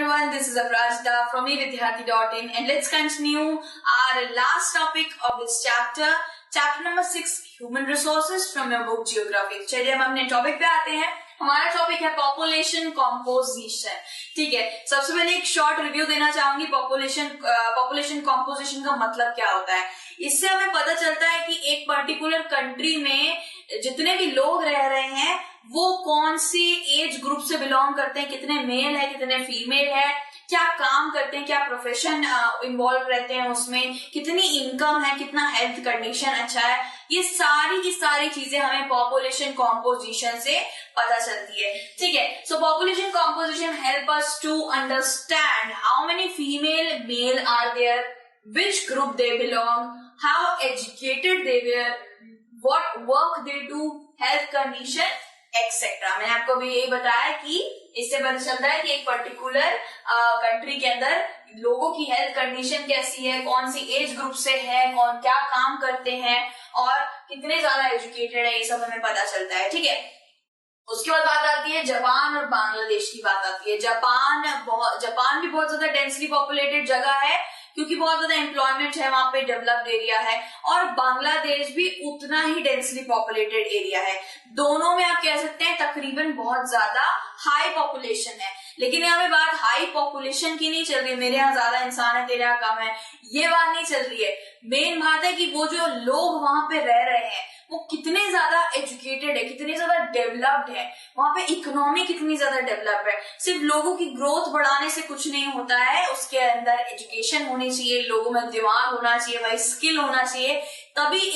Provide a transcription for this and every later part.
everyone, this is Aprajita from evidyarthi.in and let's continue our last topic of this chapter number 6, human resources from your book Geography. चलिए हम अपने topic पे आते हैं. हमारा topic है पॉपुलेशन कॉम्पोजिशन. ठीक है, सबसे पहले एक शॉर्ट रिव्यू देना चाहूंगी. पॉपुलेशन कॉम्पोजिशन का मतलब क्या होता है. इससे हमें पता चलता है कि एक पर्टिकुलर कंट्री में जितने भी लोग रह रहे हैं वो कौन सी एज ग्रुप से बिलोंग करते हैं, कितने मेल है कितने फीमेल है, क्या काम करते हैं, क्या प्रोफेशन इन्वॉल्व रहते हैं उसमें, कितनी इनकम है, कितना हेल्थ कंडीशन अच्छा है. ये सारी की सारी चीजें हमें पॉपुलेशन कॉम्पोजिशन से पता चलती है. ठीक है, so population composition help us to understand how many female male are there, which group they belong, how educated they were, what work they do, health condition, etc. मैंने आपको भी यही बताया कि इससे पता चलता है कि एक पर्टिकुलर कंट्री के अंदर लोगों की हेल्थ कंडीशन कैसी है, कौन सी एज ग्रुप से है, कौन क्या काम करते हैं और कितने ज्यादा एजुकेटेड है, ये सब हमें पता चलता है. ठीक है, उसके बाद बात आती है जापान और बांग्लादेश की बात आती है. जापान भी बहुत ज्यादा डेंसली पॉपुलेटेड जगह है क्योंकि बहुत ज्यादा एम्प्लॉयमेंट है वहां पे, डेवलप्ड एरिया है. और बांग्लादेश भी उतना ही डेंसली पॉपुलेटेड एरिया है. दोनों में आप कह सकते हैं तकरीबन बहुत ज्यादा हाई पॉपुलेशन है. लेकिन यहाँ पे बात हाई पॉपुलेशन की नहीं चल रही, मेरे यहाँ ज्यादा इंसान है तेरे यहाँ कम है, ये बात नहीं चल रही है. मेन बात है कि वो जो लोग वहां पे रह रहे हैं वो कितने ज्यादा एजुकेटेड है, कितने ज्यादा डेवलप्ड है, वहां पे इकोनॉमी कितनी ज्यादा डेवलप है. सिर्फ लोगों की ग्रोथ बढ़ाने से कुछ नहीं होता है, उसके अंदर एजुकेशन होनी चाहिए, लोगों में दिमाग होना चाहिए, भाई स्किल होना चाहिए, तभी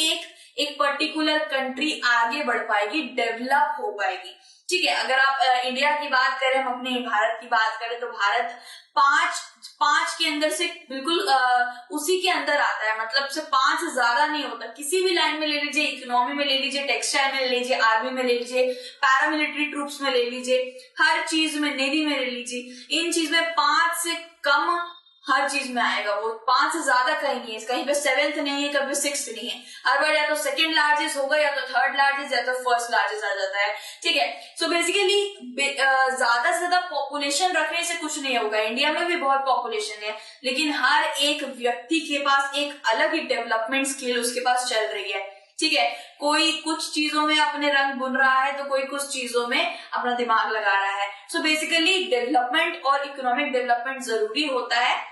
एक पर्टिकुलर कंट्री आगे बढ़ पाएगी, डेवलप हो पाएगी. ठीक है, अगर आप इंडिया की बात करें, हम अपने भारत की बात करें तो भारत पांच के अंदर से बिल्कुल उसी के अंदर आता है. मतलब से 5 से ज्यादा नहीं होता. किसी भी लाइन में ले लीजिए, इकोनॉमी में ले लीजिए, टेक्सटाइल में ले लीजिए, आर्मी में ले लीजिए, पैरामिलिट्री ट्रूप्स में ले लीजिए, हर चीज में, नेवी में ले लीजिए, इन चीज में 5 से कम हर चीज में आएगा. वो 5 से ज्यादा कहीं नहीं है, कहीं पे 7th नहीं है, कभी 6th नहीं है. हर बार या तो 2nd लार्जेस्ट होगा या तो 3rd लार्जेस्ट या तो 1st लार्जेस्ट आ जाता है. ठीक है, सो बेसिकली ज्यादा से ज्यादा पॉपुलेशन रखने से कुछ नहीं होगा. इंडिया में भी बहुत पॉपुलेशन है, लेकिन हर एक व्यक्ति के पास एक अलग ही डेवलपमेंट स्किल उसके पास चल रही है. ठीक है, कोई कुछ चीजों में अपने रंग बुन रहा है तो कोई कुछ चीजों में अपना दिमाग लगा रहा है. सो बेसिकली डेवलपमेंट और इकोनॉमिक डेवलपमेंट जरूरी होता है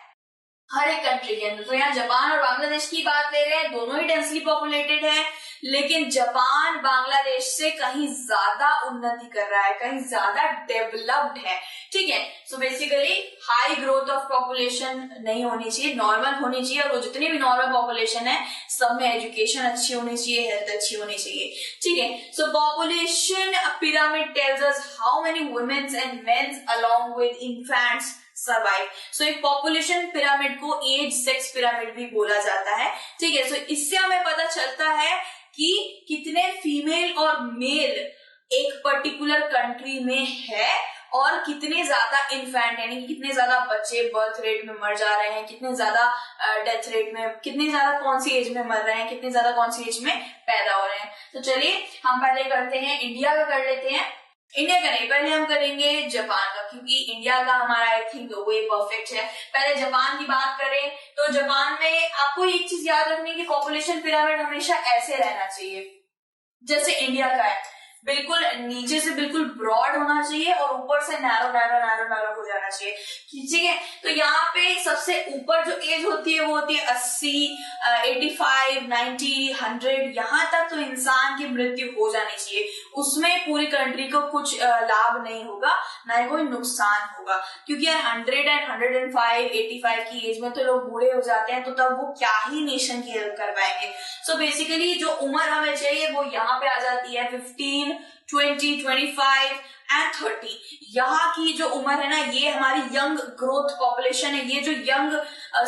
हर एक कंट्री के अंदर. तो यहाँ जापान और बांग्लादेश की बात ले रहे हैं, दोनों ही डेंसली पॉपुलेटेड है, लेकिन जापान बांग्लादेश से कहीं ज्यादा उन्नति कर रहा है, कहीं ज्यादा डेवलप्ड है. ठीक है, so basically high growth of population नहीं होनी चाहिए, नॉर्मल होनी चाहिए. और वो जितनी भी नॉर्मल पॉपुलेशन है सब में एजुकेशन अच्छी होनी चाहिए, हेल्थ अच्छी होनी चाहिए. ठीक है, so population pyramid tells us how many womens and mens along with infants survive. So एक पॉपुलेशन पिरामिड को एज सेक्स पिरामिड भी बोला जाता है. ठीक है, सो इससे हमें पता चलता है कि कितने फीमेल और मेल एक पर्टिकुलर कंट्री में है और कितने ज्यादा इन्फेंट यानी कि कितने ज्यादा बच्चे बर्थ रेट में मर जा रहे हैं, कितने ज्यादा डेथ रेट में, कितने ज्यादा कौन सी एज में मर रहे हैं, कितने ज्यादा कौन सी एज में पैदा हो रहे हैं. तो चलिए हम पहले करते हैं इंडिया का, कर लेते हैं. इंडिया का नहीं, पहले हम करेंगे जापान का, क्योंकि इंडिया का हमारा आई थिंक वे परफेक्ट है. पहले जापान की बात करें तो जापान में आपको एक चीज याद रखनी की पॉपुलेशन पिरामिड हमेशा ऐसे रहना चाहिए जैसे इंडिया का है. बिल्कुल नीचे से बिल्कुल ब्रॉड होना चाहिए और ऊपर से नैरो नैरो नैरो नैरो हो जाना चाहिए. ठीक है, तो यहाँ पे सबसे ऊपर जो एज होती है वो होती है 80, 85, 90, 100, यहाँ तक तो इंसान की मृत्यु हो जानी चाहिए. उसमें पूरी कंट्री को कुछ लाभ नहीं होगा, ना ही कोई नुकसान होगा, क्योंकि यार 100 एंड 105, 85 की एज में तो लोग बूढ़े हो जाते हैं, तो तब वो क्या ही नेशन की हेल्प कर पाएंगे. सो बेसिकली जो उम्र हमें चाहिए वो यहाँ पे आ जाती है 15, 20, 25 एंड 30. यहाँ की जो उम्र है ना, ये हमारी यंग ग्रोथ पॉपुलेशन है. ये जो यंग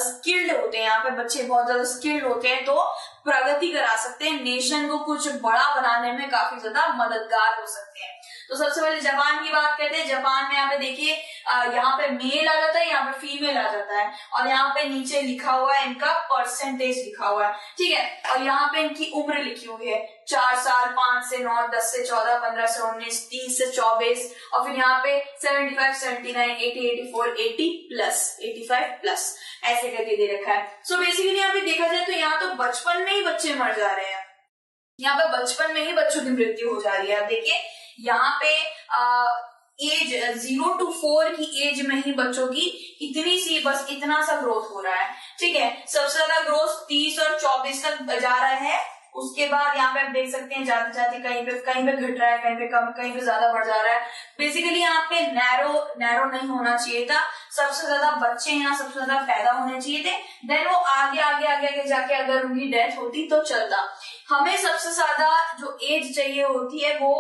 स्किल्ड होते हैं, यहाँ पे बच्चे बहुत ज्यादा स्किल्ड होते हैं, तो प्रगति करा सकते हैं, नेशन को कुछ बड़ा बनाने में काफी ज्यादा मददगार हो सकते हैं. तो सबसे पहले जापान की बात करते हैं। जापान में यहाँ पे देखिए यहाँ पे मेल आ जाता है, यहाँ पे फीमेल आ जाता है, और यहाँ पे नीचे लिखा हुआ है इनका परसेंटेज लिखा हुआ है, ठीक है। और यहाँ पे इनकी उम्र लिखी हुई है 4 साल, 5 से 9, 10 से 14, 15 से 19, 30 से 24, और फिर यहाँ पे 75, 79, 80, 84, 80 प्लस, 85 प्लस, ऐसे करके दे रखा है। सो बेसिकली यहाँ पे देखा जाए तो यहाँ तो बचपन में ही बच्चे मर जा रहे हैं, यहाँ पे बचपन में ही बच्चों की मृत्यु हो जा रही है। देखिए यहाँ पे एज 0 to 4 की एज में ही बच्चों की इतनी सी, बस इतना सा ग्रोथ हो रहा है, ठीक है। सबसे ज्यादा ग्रोथ 30 और 24 तक जा रहा है। उसके बाद यहाँ पे आप देख सकते हैं जाते जाते कहीं पे घट रहा है, कहीं पे कम, कहीं पे ज्यादा बढ़ जा रहा है। बेसिकली यहाँ पे नैरो नहीं होना चाहिए था। सबसे ज्यादा बच्चे यहाँ सबसे ज्यादा पैदा होने चाहिए थे, देन वो आगे जाके अगर उनकी डेथ होती तो चलता। हमें सबसे ज्यादा जो एज चाहिए होती है वो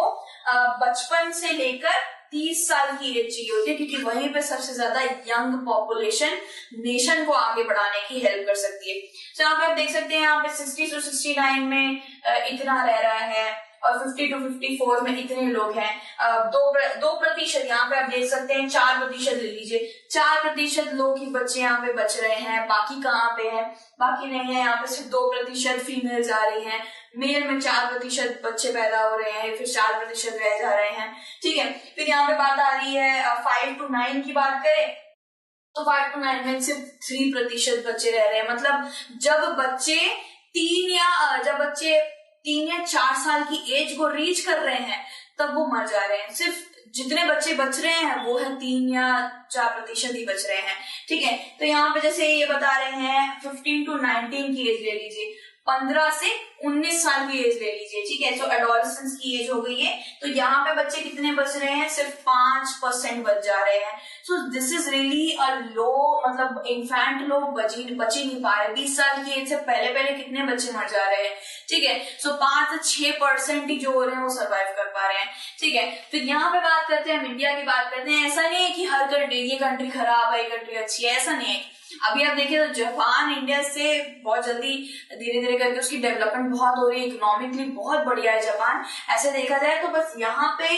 बचपन से लेकर 30 साल की एज चाहिए होती है, क्योंकि वहीं पे सबसे ज्यादा यंग पॉपुलेशन नेशन को आगे बढ़ाने की हेल्प कर सकती है। तो यहाँ पे आप देख सकते हैं यहाँ पे 60 to 69 में इतना रह रहा है, और 50 to 54 में इतने लोग हैं। 2% यहाँ पे आप देख सकते हैं, 4% ले लीजिए, 4% लोग ही बच्चे यहाँ पे बच रहे हैं, बाकी कहाँ पे हैं? बाकी नहीं है। यहाँ पे सिर्फ 2% फीमेल्स आ रही हैं, मेल में 4% बच्चे पैदा हो रहे हैं, फिर 4% रह जा रहे हैं, ठीक है। फिर यहाँ पे बात आ रही है 5 to 9 की बात करें तो 5 to 9 में सिर्फ 3% बच्चे रह रहे हैं। मतलब जब बच्चे 3 या 4 साल की एज को रीच कर रहे हैं तब वो मर जा रहे हैं। सिर्फ जितने बच्चे बच रहे हैं वो है 3 या 4% ही बच रहे हैं, ठीक है। तो यहाँ पे जैसे ये बता रहे हैं 15 to 19 की एज ले लीजिए, 15 से 19 साल की एज ले लीजिए, ठीक है। तो एडोलेसेंस की एज हो गई है। तो यहाँ पे बच्चे कितने बच रहे हैं? सिर्फ 5% बच जा रहे हैं। So this is really a low, मतलब इन्फेंट लोग बच ही नहीं पा रहे। 20 साल की एज से पहले कितने बच्चे मर जा रहे हैं, ठीक है। सो 5 से 6% ही जो हो रहे हैं वो सर्वाइव कर पा रहे हैं, ठीक है। फिर यहाँ पे बात करते हैं, इंडिया की बात करते हैं। ऐसा नहीं है कि हर कंट्री, ये कंट्री खराब है, ये कंट्री अच्छी है, ऐसा नहीं है। अभी आप देखिए तो जापान इंडिया से बहुत जल्दी धीरे धीरे करके उसकी डेवलपमेंट बहुत हो रही है, इकोनॉमिकली बहुत बढ़िया है जापान। ऐसे देखा जाए तो बस यहाँ पे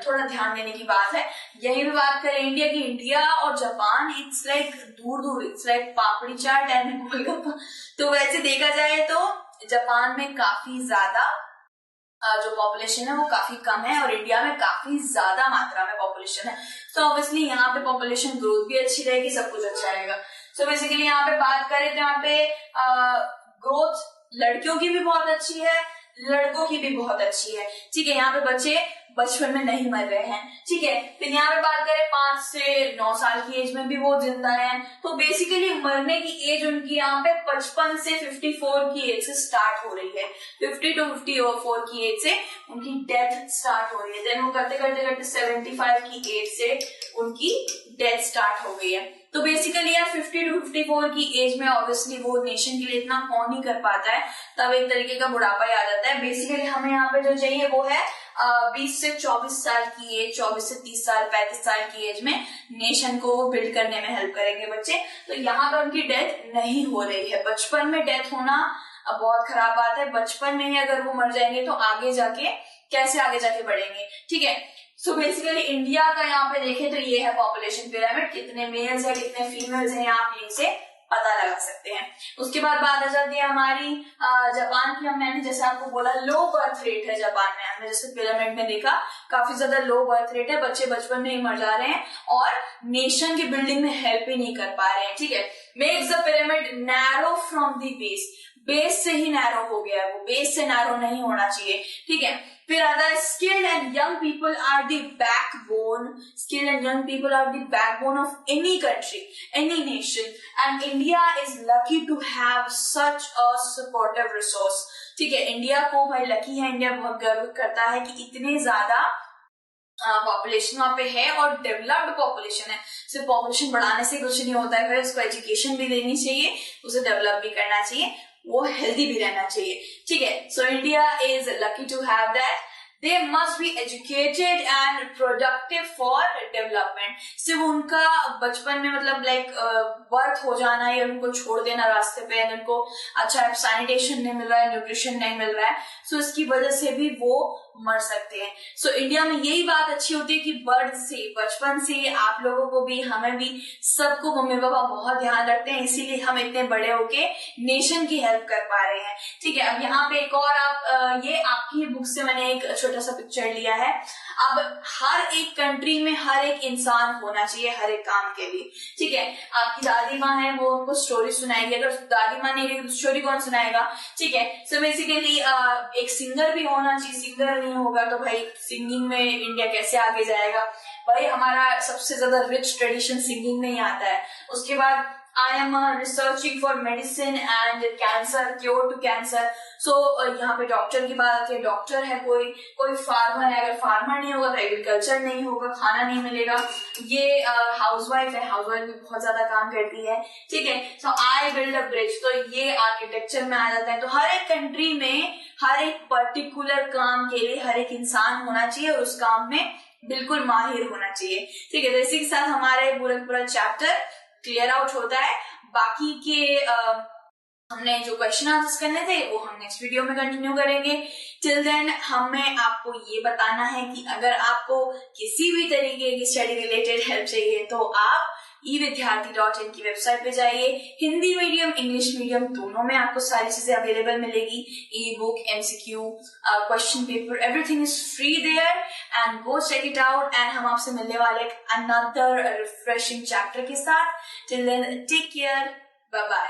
थोड़ा ध्यान देने की बात है। यही भी बात करें इंडिया की, इंडिया और जापान इट्स लाइक दूर, it's like papdi chaat and golgappa. तो वैसे देखा जाए तो जापान में काफी ज्यादा जो पॉपुलेशन है वो काफी कम है, और इंडिया में काफी ज्यादा मात्रा में पॉपुलेशन है। तो ऑब्वियसली यहाँ पे पॉपुलेशन ग्रोथ भी अच्छी रहेगी, सब कुछ अच्छा रहेगा। सो बेसिकली यहाँ पे बात करें तो यहाँ पे ग्रोथ लड़कियों की भी बहुत अच्छी है, लड़कों की भी बहुत अच्छी है, ठीक है। यहाँ पे बच्चे बचपन में नहीं मर रहे हैं, ठीक है। फिर यहाँ पे बात करें 5 से 9 साल की एज में भी वो जिंदा हैं। तो बेसिकली मरने की एज उनकी यहाँ पे 55 से 54 की एज से स्टार्ट हो रही है। 50 to 54 की एज से उनकी डेथ स्टार्ट हो रही है। देन वो करते करते 75 की एज से उनकी डेथ स्टार्ट हो गई है। तो बेसिकली यार 50 to 54 की एज में ऑब्वियसली वो नेशन के लिए इतना कौन नहीं कर पाता है, तब एक तरीके का बुढ़ापा ही आ जाता है। बेसिकली हमें यहाँ पे जो चाहिए वो है 20 से 24 साल की एज, 24 से 30 साल, 35 साल की एज में नेशन को बिल्ड करने में हेल्प करेंगे बच्चे। तो यहाँ पे उनकी डेथ नहीं हो रही है। बचपन में डेथ होना बहुत खराब बात है। बचपन में ही अगर वो मर जाएंगे तो आगे जाके कैसे बढ़ेंगे, ठीक है। सो बेसिकली इंडिया का यहाँ पे देखें तो ये है पॉपुलेशन पिरामिड, कितने मेल्स है कितने फीमेल्स हैं, आप यहीं से पता लगा सकते हैं। उसके बाद बात आ जाती है हमारी जापान की। मैंने जैसे आपको बोला लो बर्थ रेट है जापान में, हमने जैसे पिरामिड में देखा काफी ज्यादा लो बर्थ रेट है, बच्चे बचपन में ही मर जा रहे हैं और नेशन की बिल्डिंग में हेल्प ही नहीं कर पा रहे हैं, ठीक है। Makes the pyramid narrow from the base से ही नैरो हो गया है, वो बेस से नैरो नहीं होना चाहिए, ठीक है। फिर आता है skilled and young people are the backbone, skilled and young people are the backbone of any country, any nation, and India is lucky to have such a supportive resource, ठीक है। इंडिया को भाई लकी है, India बहुत गर्व करता है कि इतने ज्यादा पॉपुलेशन वहां पे है और डेवलप्ड पॉपुलेशन है। सिर्फ पॉपुलेशन बढ़ाने से कुछ नहीं होता है, फिर उसको एजुकेशन भी देनी चाहिए, उसे डेवलप भी करना चाहिए, वो हेल्दी भी रहना चाहिए, ठीक है। So India is lucky to have that. They must be educated and productive for development. सिर्फ उनका बचपन में मतलब लाइक बर्थ हो जाना या उनको छोड़ देना रास्ते पे, उनको अच्छा सैनिटेशन नहीं मिल रहा है, न्यूट्रिशन नहीं मिल रहा है, सो इसकी वजह से भी वो मर सकते हैं। सो इंडिया में यही बात अच्छी होती है कि बर्थ से, बचपन से आप लोगों को भी, हमें भी, सबको मम्मी पापा बहुत ध्यान रखते हैं, इसीलिए हम इतने बड़े होके नेशन की हेल्प कर पा रहे हैं। ठीक है, अब यहाँ पे एक और आप ये आपकी बुक से मैंने एक छोटा सा पिक्चर लिया है। अब हर एक कंट्री में हर एक इंसान होना चाहिए हर एक काम के लिए। ठीक है, आपकी दादी माँ है, वो आपको स्टोरी सुनाएगी, अगर दादी माँ नहीं रही स्टोरी कौन सुनाएगा। ठीक है, सो बेसिकली एक सिंगर भी होना चाहिए, सिंगर नहीं होगा तो भाई सिंगिंग में इंडिया कैसे आगे जाएगा। भाई हमारा सबसे ज्यादा रिच ट्रेडिशन सिंगिंग में ही आता है। उसके बाद I am researching for medicine and cancer, cure to cancer. So यहाँ पे डॉक्टर की बात आती है, डॉक्टर है, कोई फार्मर है, अगर फार्मर नहीं होगा तो एग्रीकल्चर नहीं होगा, खाना नहीं मिलेगा। ये हाउसवाइफ है, हाउसवाइफ भी बहुत ज्यादा काम करती है। ठीक है, सो आई बिल्ड अ ब्रिज, तो ये आर्किटेक्चर में आ जाता है। तो हर एक कंट्री में हर एक पर्टिकुलर काम के लिए हर एक इंसान होना चाहिए और उस काम में बिल्कुल माहिर होना चाहिए। ठीक है, तो इसी के साथ हमारे पूरा चैप्टर क्लियर आउट होता है। बाकी के हमने जो क्वेश्चन आंसर्स करने थे वो हम नेक्स्ट वीडियो में कंटिन्यू करेंगे। टिल देन हमें आपको ये बताना है कि अगर आपको किसी भी तरीके की स्टडी रिलेटेड हेल्प चाहिए तो आप evidyarthi.in की वेबसाइट पे जाइए। हिंदी मीडियम, इंग्लिश मीडियम दोनों में आपको सारी चीजें अवेलेबल मिलेगी। E book, MCQ, question paper, everything is free there and go check it out. And हम आपसे मिलने वाले अनदर रिफ्रेशिंग चैप्टर के साथ। Till then take care, bye bye.